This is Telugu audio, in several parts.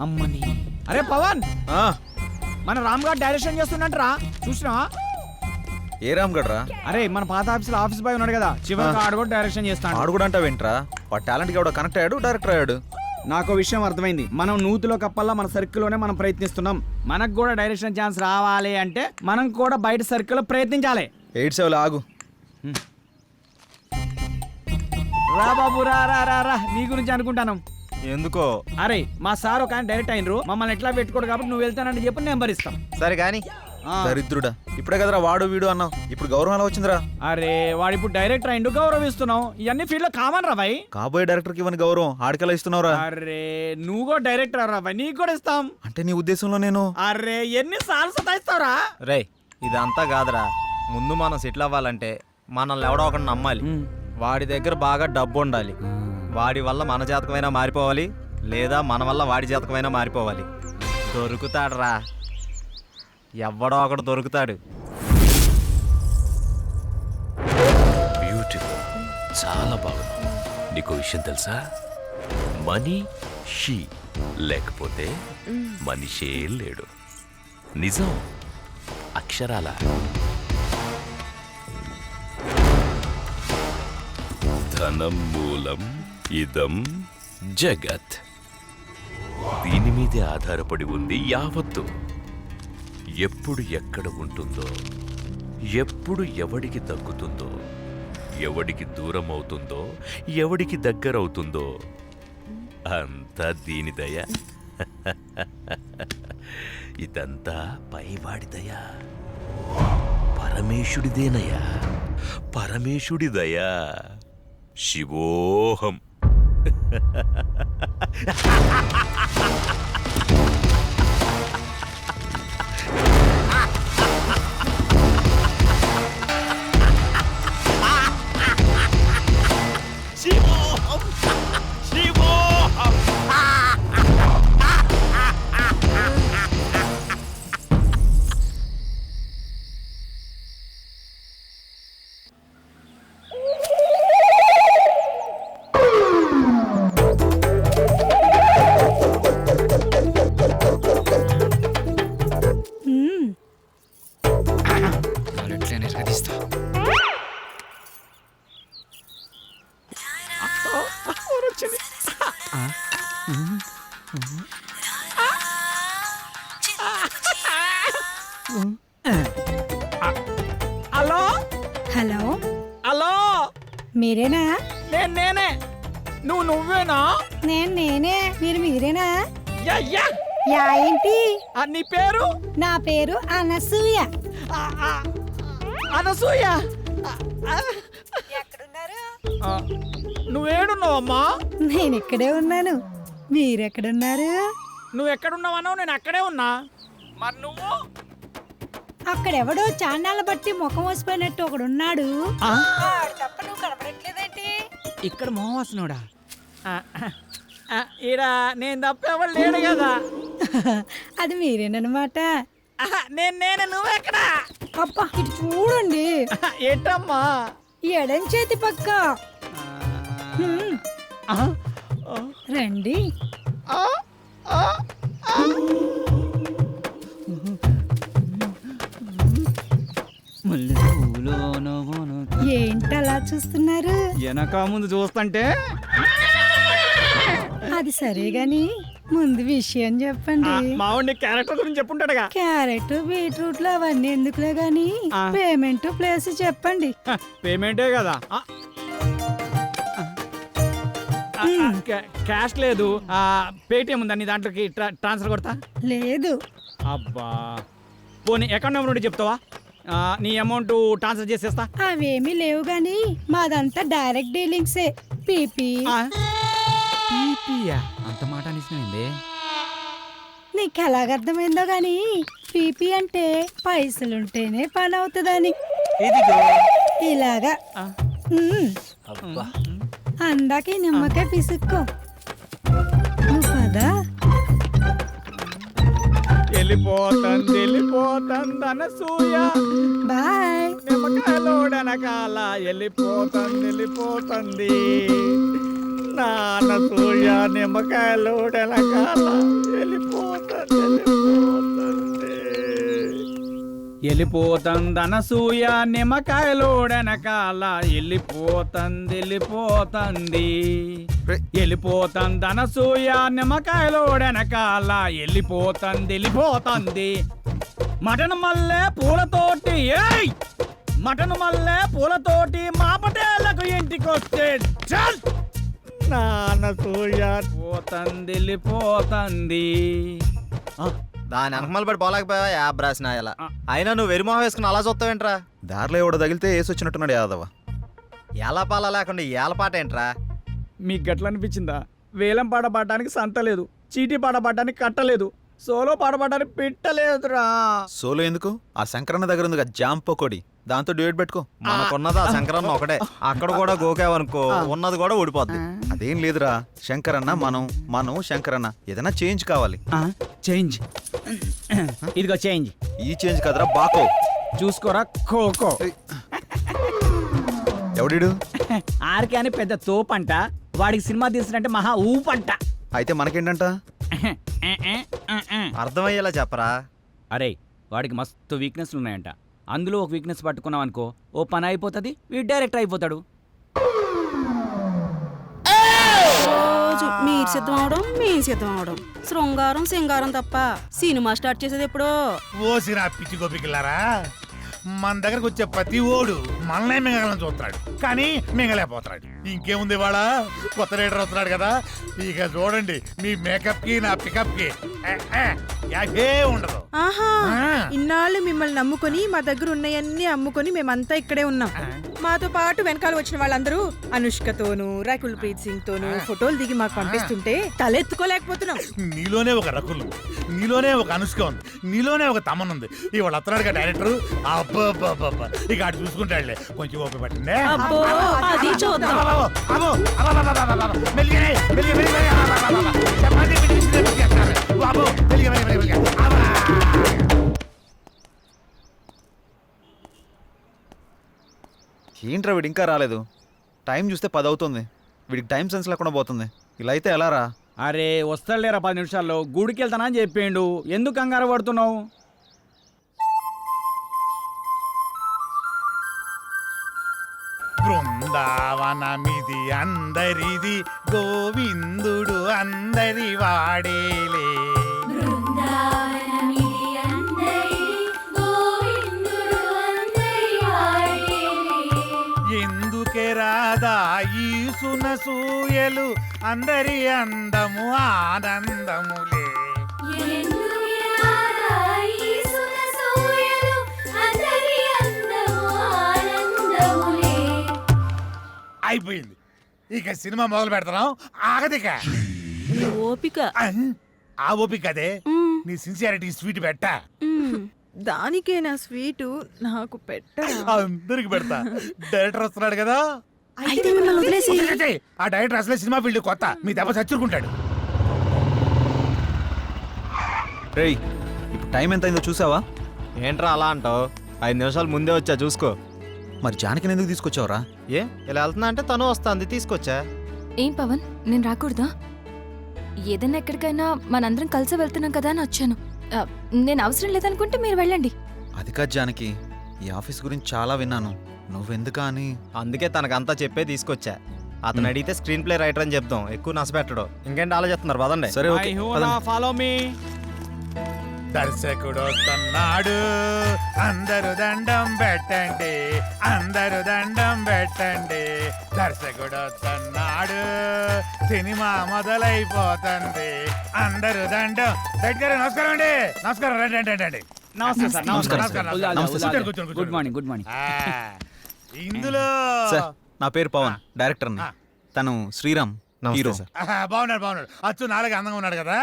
అమ్మని. అరే పవన్, మన రామ్ గారు డైరెక్షన్ చేస్తున్నట్రా, చూసినావా? ఏ రామ్ గడ్రా? అరే మన పాత ఆఫీస్ బాయ్ ఉన్నాడు కదా, చివరికి ఆడు కూడా డైరెక్షన్ చేస్తాడు. ఆడు కూడా అంటావేంట్రా? వాడు టాలెంట్ కి కనెక్ట్ అయ్యాడు, డైరెక్టర్ అయ్యాడు. నాకు విషయం అర్థమైంది. మనం నూతిలో కప్పల్లా మన సర్కిల్లోనే మనం ప్రయత్నిస్తున్నాం. మనకు కూడా డైరెక్షన్ ఛాన్స్ రావాలి అంటే మనం కూడా బయట సర్కిల్లో ప్రయత్నించాలి. 87 ఆగు. రా బాబు, రా రా రా రా, నీ గురించి అనుకుంటాను. ఎందుకో? అరే మా సార్ ఒక ఆయన డైరెక్ట్ అయినరు, మమ్మల్ని ఎట్లా పెట్టుకోడు కాబట్టి నువ్వు వెళ్తానని చెప్పి నెంబర్ ఇస్తాం. సరే కానీ దరిద్రుడా, ఇప్పుడే కదరా వాడు వీడు అన్నావు, ఇప్పుడు గౌరవం ఎలా వచ్చిందిరా? అరే వాడు ఇప్పుడు డైరెక్టర్ అయిండు, గౌరవిస్తున్నాం. ఇవన్నీ ఫీల్డ్ లో కామన్ రా భాయ్. కాబోయే డైరెక్టర్ కి ఇవ్వని గౌరవం ఆడికెలా ఇస్తున్నావురా? అరే నువ్వు కూడా డైరెక్టర్ రా భాయ్, నీకు కూడా ఇస్తాం. అంటే నీ ఉద్దేశంలో నేను? అరే ఎన్ని సార్లు సతాయిస్తావురా? రే ఇదంతా కాదురా, ముందు మనం సెటిల్ అవ్వాలంటే మనల్ని ఎవడో ఒకటి నమ్మాలి. వాడి దగ్గర బాగా డబ్బు ఉండాలి. వాడి వల్ల మన జాతకమైనా మారిపోవాలి, లేదా మన వల్ల వాడి జాతకమైనా మారిపోవాలి. దొరుకుతాడు రా, ఎవడో ఒకడు దొరుకుతాడు. బ్యూటిఫుల్, చాలా బాగుంది. నీకు విషయం తెలుసా? మనీ షీ లేకపోతే మనిషే లేడు. నిజం, అక్షరాల. ధనం మూలం ఇదం జగత్. దీని మీదే ఆధారపడి ఉంది యావత్తు. ఎప్పుడు ఎక్కడ ఉంటుందో, ఎప్పుడు ఎవడికి దక్కుతుందో, ఎవడికి దూరం అవుతుందో, ఎవడికి దగ్గరవుతుందో అంతా దీని దయ. ఇదంతా పైవాడి దయ, పరమేశుడిదేనయ్యా, పరమేశుడి దయ. శివోహం. హలో హలో, హలో, మీరేనా? నేనే. నువ్వేనా? నేనే. మీరేనా? Yeah yeah. యా ఏంటి? నీ పేరు? నా పేరు అనసూయ. అనసూయ, ఎక్కడున్నారు? నువ్వేడున్నావమ్మా? నేను ఇక్కడే ఉన్నాను. మీరెక్కడున్నారు? నువ్వు ఎక్కడున్నావన్నావు, నేను అక్కడే ఉన్నా. మరి నువ్వు? అక్కడెవడో చాన్నాళ్ళ బట్టి ముఖం వసిపోయినట్టు ఒకడున్నాడు. తప్ప నువ్వు కనపడట్లేదేంటి? ఇక్కడ మోహవాసనుడా? ఈడ నేను తప్ప ఎవరు లేడు కదా. అది మీరేనమాట. నేనే. నువ్వెక్కడా? అబ్బా ఇటు చూడండి. ఏంటమ్మా? ఎడం చేతి పక్క. రండి. ఏంటలా చూస్తున్నారు? వెనక ముందు చూస్తుంటే. అది సరే గాని ముందు విషయం చెప్పండి. మావాడి క్యారెక్టర్ గురించి చెప్పుంటాడుగా. క్యారెట్ బీట్రూట్లు అవన్నీ ఎందుకులే గాని పేమెంట్ ప్లేస్ చెప్పండి. పేమెంటే కదా. క్యాష్ లేదు, పేటిఎం ఉందా నీ దాంట్లోకి ట్రాన్స్ఫర్ కొడతా? లేదు. అబ్బా పోనీ అకౌంట్ నెంబర్ నుండి చెప్తావా? నీ అమౌంట్ ట్రాన్స్ఫర్ చేసేస్తా. అవేమీ లేవు గాని మాదంతా డైరెక్ట్ డీలింగ్సే. పీపీ. అంత మాట అనిసింది. నీకు ఎలాగర్థమైందో గాని పీపీ అంటే పైసలుంటేనే పని అవుతుందని. ఇలాగా అందాక నిమ్మకాయ పిసుక్కో. నువ్వు కదా వెళ్ళిపోతుంది అనసూయ. బాయ్. నిమ్మకాయలోడనకాల వెళ్ళిపోతుంది. నానసూయ నిమ్మకాయలు వెనకాల వెళ్ళిపోతుంది అనసూయ నిమ్మకాయలోడెనకాల వెళ్ళిపోతుంది వెళ్ళిపోతుంది అనసూయ నిమ్మకాయలోడెనకాల వెళ్ళిపోతుంది మటన్ మల్లె పూలతోటి మటన్ మల్లె పూలతోటి మా పటేళ్లకు ఇంటికొస్తే చల్ నానసూయ వెళ్ళిపోతుంది దాని వెనకమల పడి పోలేకపోయావా యాబ్ రాసిన ఇలా అయినా నువ్వు వెరిమోహం వేసుకుని అలా చూస్తావేంట్రా? దారిలో ఎవడో తగిలితే వేసి వచ్చినట్టున్నాడు యాదవ. ఎలా పాల లేకుండా ఏలపాట ఏంట్రా? మీకు గట్ల అనిపించిందా? వేలం పాట పాడడానికి సంత లేదు, చీటీ పాట పాడడానికి కట్టలేదు, సోలో పాట పాడడానికి పెట్టలేదురా. సోలో ఎందుకు? ఆ శంకరన్న దగ్గర ఉంది జామ్ పకోడి, దాంతో డ్యూయట్ పెట్టుకో. మనకున్నది ఆ శంకరన్న ఒకటే. అక్కడ కూడా గోకావనుకో ఉన్నది కూడా ఊడిపోద్ది. అదేం లేదురా, శంకరన్న మనం శంకరన్న ఏదైనా చేంజ్ కావాలి. చేంజ్ ఇదిగో చేంజ్. ఈ చేంజ్ కదరా బాకో. చూసుకోరా ఖోఖో. ఎవడిడు? ఆర్కే అని పెద్ద తోపంట, వాడికి సినిమా తీసినంటే మహా ఊపంట. అయితే మనకేంటంట? అర్థమయ్యేలా చెప్పరా? అరే వాడికి మస్తు వీక్నెస్లు ఉన్నాయంట, అందులో ఒక వీక్నెస్ పట్టుకున్నాం అనుకో ఓ పని అయిపోతుంది, వీడు డైరెక్టర్ అయిపోతాడు. రోజు మీరు సిద్ధం అవడం మేము సిద్ధం అవడం, శృంగారం సింగారం తప్ప సినిమా స్టార్ట్ చేసేది ఎప్పుడో. ఓసిరా పిచ్చి గోపికిల్లారా, మన దగ్గరకు వచ్చే ప్రతి ఓడు మనల్నే మింగలని చూస్తున్నాడు, కానీ మింగలేకపోతున్నాడు. ఇంకేముంది వాళ్ళ కొత్త లీడర్ వస్తున్నాడు కదా, ఇక చూడండి మీ మేకప్ కి నా పికప్ కి యాభే ఉండదు. ఆహా, ఇన్నాళ్ళు మిమ్మల్ని నమ్ముకొని మా దగ్గర ఉన్నాయన్నీ అమ్ముకొని మేమంతా ఇక్కడే ఉన్నాం. మాతో పాటు వెనకాల వచ్చిన వాళ్ళందరూ అనుష్కతోనూ రకుల్ ప్రీత్ సింగ్ తోనూ ఫోటోలు దిగి మాకు పంపిస్తుంటే తలెత్తుకోలేకపోతున్నాం. నీలోనే ఒక రకులు, నీలోనే ఒక అనుష్క ఉంది, నీలోనే ఒక తమన్ ఉంది. ఇవాళ వస్తున్నాడు కదా డైరెక్టర్, అబ్బా ఇక అటు చూసుకుంటాడులే. కొంచెం ఓపిక పట్టిందే. అబ్బో అది చూద్దాం. ఏంట్రా వీడు ఇంకా రాలేదు? టైం చూస్తే 10 అవుతుంది. వీడికి టైం సెన్స్ లేకుండా పోతుంది. ఇలా అయితే ఎలా రా? అరే వస్తాడులేరా 10 నిమిషాల్లో, గుడికి వెళ్తానా అని చెప్పిండు, ఎందుకు కంగారు పడుతున్నావు? బృందావనమిది అందరిది, గోవిందుడు అందరి వాడేలే. ఎందుకే రాదా ఈ సునసూయలు, అందరి అందము ఆనందములే. అయిపోయింది, ఇక సినిమా మొదలు పెడతాం. ఆగదిక ఓపిక. ఆ ఓపిక అదే, నీ సిన్సియారిటీ స్వీట్ పెట్టా. దానికే నా స్వీటు నాకు పెట్టరా? అందరికి పెడతా. డైరెక్టర్ వస్తున్నాడు కదా, అయితే మిమ్మల్ని వదిలేసి వదిలేసేయ్. ఆ డైరెక్టర్ అసలే సినిమా ఫీల్డ్ కొత్త, మీ దెబ్బ చచ్చుకుంటాడు. రేయ్ ఇప్పుడు టైం ఎంత అయిందో చూసావా? ఏంట్రా అలా అంటావు? 5 నిమిషాలు ముందే వచ్చా చూసుకో. మరి జానకిని ఎందుకు తీసుకొచ్చావురా? ఏ ఇలా వెళ్తున్నా అంటే తను వస్తుంది, తీసుకొచ్చా. ఏం పవన్, నేను రాకూడదా? ఏదైనా ఎక్కడికైనా మనందరం కలిసి వెళ్తున్నాం కదా అని వచ్చాను. నేను అవసరం లేదనుకుంటే మీరు వెళ్ళండి. అది కాదు జానకి, ఈ ఆఫీస్ గురించి చాలా విన్నాను, నువ్వెందుకా అని. అందుకే తనకంతా చెప్పే తీసుకొచ్చా. అతను అడిగితే స్క్రీన్ ప్లే రైటర్ అని చెప్దాం, ఎక్కువ నష్టపెట్టడు. ఇంకేంటి ఆలోచిస్తున్నారు? పదండి. సరే ఓకే ఫాలో మీ. దర్శకుడు వస్తున్నాడు, అందరు దండం పెట్టండి, అందరు దండం పెట్టండి. దర్శకుడు వస్తున్నాడు, సినిమా మొదలైపోతుంది, అందరు దండం. దగ్గర నమస్కారం అండి. నమస్కారం, రండి రండి రండి. నమస్తే సార్. నమస్కారం. కూర్చోండి, కూర్చోండి. Good morning. Good morning. ఇందులో సార్ నా పేరు పవన్, డైరెక్టర్ని. తను శ్రీరామ్, హీరో. బాగున్నాడు బాగున్నాడు, అచ్చు నాలుగు అందంగా ఉన్నాడు కదా.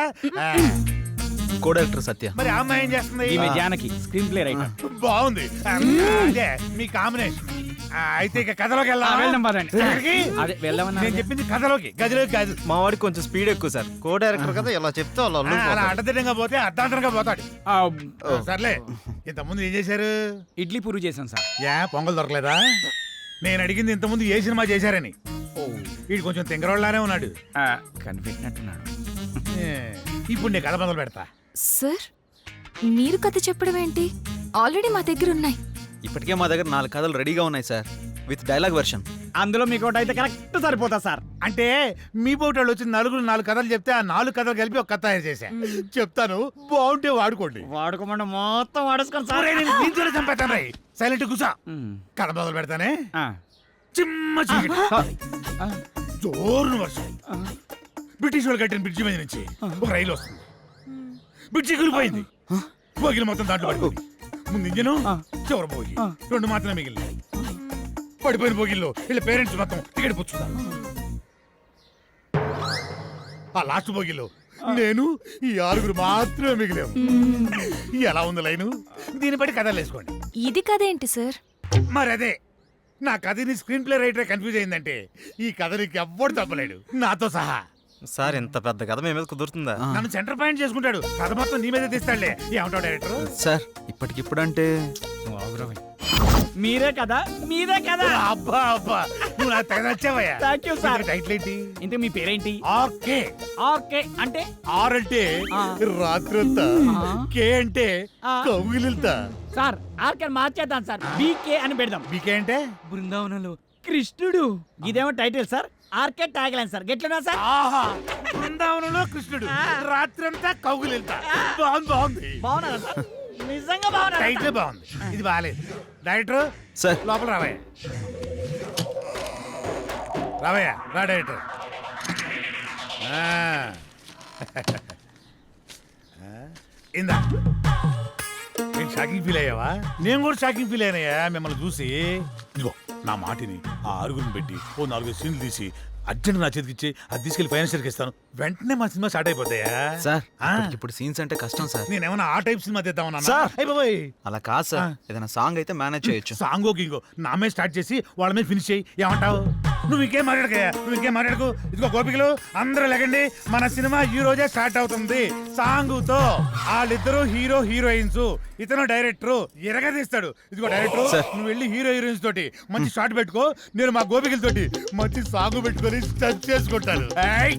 కో డైరెక్టర్ సత్య. మరి ఆ అమ్మాయి ఏం చేస్తుంది? ఈమె జానకి, స్క్రీన్ ప్లే రైటర్. బాగుంది, అదే మీ కాంబినేషన్. అయితే ఇక కథలోకి వెళ్దాం పదండి. ఎక్కడికి? అదే వెళ్దామన్నా. నేను చెప్పింది కథలోకి, గదిలోకి కాదు. మా వాడికి కొంచెం స్పీడ్ ఎక్కువ సార్, కో డైరెక్టర్ కదా, ఇలా చెప్తే వాళ్ళు అలా అల్లుకుపోతారు. అడ్డదిడ్డంగా పోతే అర్ధాంతరంగా పోతాడు. సర్లే, ఇంతకుముందు ఏం చేశారు? ఇడ్లీ పూరి చేశాం సార్. పొంగల్ దొరకలేదా? నేను అడిగింది ఇంతకుముందు ఏ సినిమా చేశారని. వీడు కొంచెం తింగరోళ్ళలానే ఉన్నాడు. కనిపెట్టినట్టున్నాడు. ఏ, ఇప్పుడు నీ కథ మొదలు పెడతా. సార్ మీరు కథ చెప్పడం ఏంటి? ఆల్రెడీ మా దగ్గర ఉన్నాయి. ఇప్పటికే మా దగ్గర 4 కథలు రెడీగా ఉన్నాయి సార్, విత్ డైలాగ్ వెర్షన్. అందులో మీకు ఒకటి అయితే కరెక్ట్ సరిపోతా సార్. అంటే మీ పోటాళ్ళు వచ్చి 4 కథలు చెప్తే ఆ 4 కథలు కలిపి ఒక కథ తయారు చేశా. చెప్తాను, బాగుంటే వాడుకోండి. వాడుకోమంటే మొత్తం వాడేసుకోండి సార్. దీంతోనే చంపేస్తాను రై. సైలెంట్ కూసా. కథ మొదలు పెడతానే. చిమ్మ చీకటి, జోరున వర్షం, బ్రిటిష్ వాళ్ళు కట్టిన బ్రిడ్జి మీద నుంచి ఒక రైలు వస్తుంది. బ్రిడ్జి కూలిపోయింది, బోగిలు మొత్తం దాంట్లో పడిపోయింది. ముందు ఇంజను, చివరి బోగి, 2 మాత్రమే మిగిలినాయి. పడిపోయిన బోగిల్లో వీళ్ళ పేరెంట్స్ మొత్తం టికెట్ పుచ్చుతారు. ఆ లాస్ట్ బోగిలో నేను ఈ 6 మాత్రమే మిగిలాము. ఎలా ఉంది లైను? దీన్ని బట్టి కథలు వేసుకోండి. ఇది కథ ఏంటి సార్? మరి అదే, నా కథని స్క్రీన్ ప్లే రైటర్ కన్ఫ్యూజ్ అయిందంటే ఈ కథ నీకు ఎవ్వడు తప్పలేడు, నాతో సహా. సార్ ఇంత పెద్ద కథ మీ మీద కుదురుతుందా? నన్ను సెంటర్ పాయింట్ చేసుకుంటాడు, కథ మొత్తం నీ మీదే తీస్తాడులే. ఏమంటావు డైరెక్టర్? సార్ ఇప్పటికిప్పుడు అంటే మీరే కదా, మీరే కదా. అబ్బా అబ్బా, నువ్వు నాకు తెగ నచ్చావయ్యా. Thank you sir. టైటిల్ ఏంటి? ఇంతకు మీ పేరేంటి? ఆర్కే. ఓకే అంటే ఆర్ అంటే రాత్రంతా, కే అంటే కౌగిలింతా. సార్ ఆర్కే మార్చేద్దాం సార్, బీకే అని పెడదాం. బీకే అంటే బృందావనంలో కృష్ణుడు. ఇదేమో title sir, RK tag line sir. గెట్లున్నా సార్? ఆహా, బృందావనంలో కృష్ణుడు, రాత్రంతా కౌగిలింతా. బాగుంది. బాగున్నారా సార్? నిజంగా బాగున్నా. టైటిల్ బాగుంది, ఇది బాగాలేదు. Director sir. లోపల రావయ్య. రావయ్య, రా డైరెక్టర్. ఇందా, నేను షాకింగ్ ఫీల్ అయ్యావా? నేను కూడా షాకింగ్ ఫీల్ అయినాయా మిమ్మల్ని చూసి. ఇదిగో నా మాటిని ఆ 6 పెట్టి ఓ 4 సీన్లు తీసి అర్జెంట్ నా చేతికి ఇచ్చి అది తీసుకెళ్లి ఫైనాన్షియల్కి ఇస్తాను. వెంటనే మా సినిమా స్టార్ట్ అయిపోతాయా? సార్ ఆ. ఇప్పుడు సీన్స్ అంటే కష్టం సార్. నేనేమన్నా ఆ టైప్ సినిమా తీద్దామన్నా? సార్. అయిపోయి అలా కాదు సార్, ఏదైనా సాంగ్ అయితే మేనేజ్ చేయొచ్చు. సాంగో గింగో నా మీద స్టార్ట్ చేసి వాళ్ళ మీద ఫినిష్ చేయి. ఏమంటావు? నువ్వు ఇంకేం మాట్లాడకయ్యా, నువ్వు ఇంకేం మాట్లాడకు. ఇదిగో గోపికలు అందరూ లెగండి, మన సినిమా ఈ రోజే స్టార్ట్ అవుతుంది సాంగుతో. వాళ్ళిద్దరూ హీరో హీరోయిన్స్, ఇతను డైరెక్టర్ ఎరగదీస్తాడు. ఇదిగో డైరెక్టర్, నువ్వు వెళ్ళి హీరో హీరోయిన్స్ తోటి మంచి షాట్ పెట్టుకో, నేను మా గోపికలతోటి మంచి సాంగ్ పెట్టుకొని స్టచ్ చేసుకుంటాను. ఏయ్!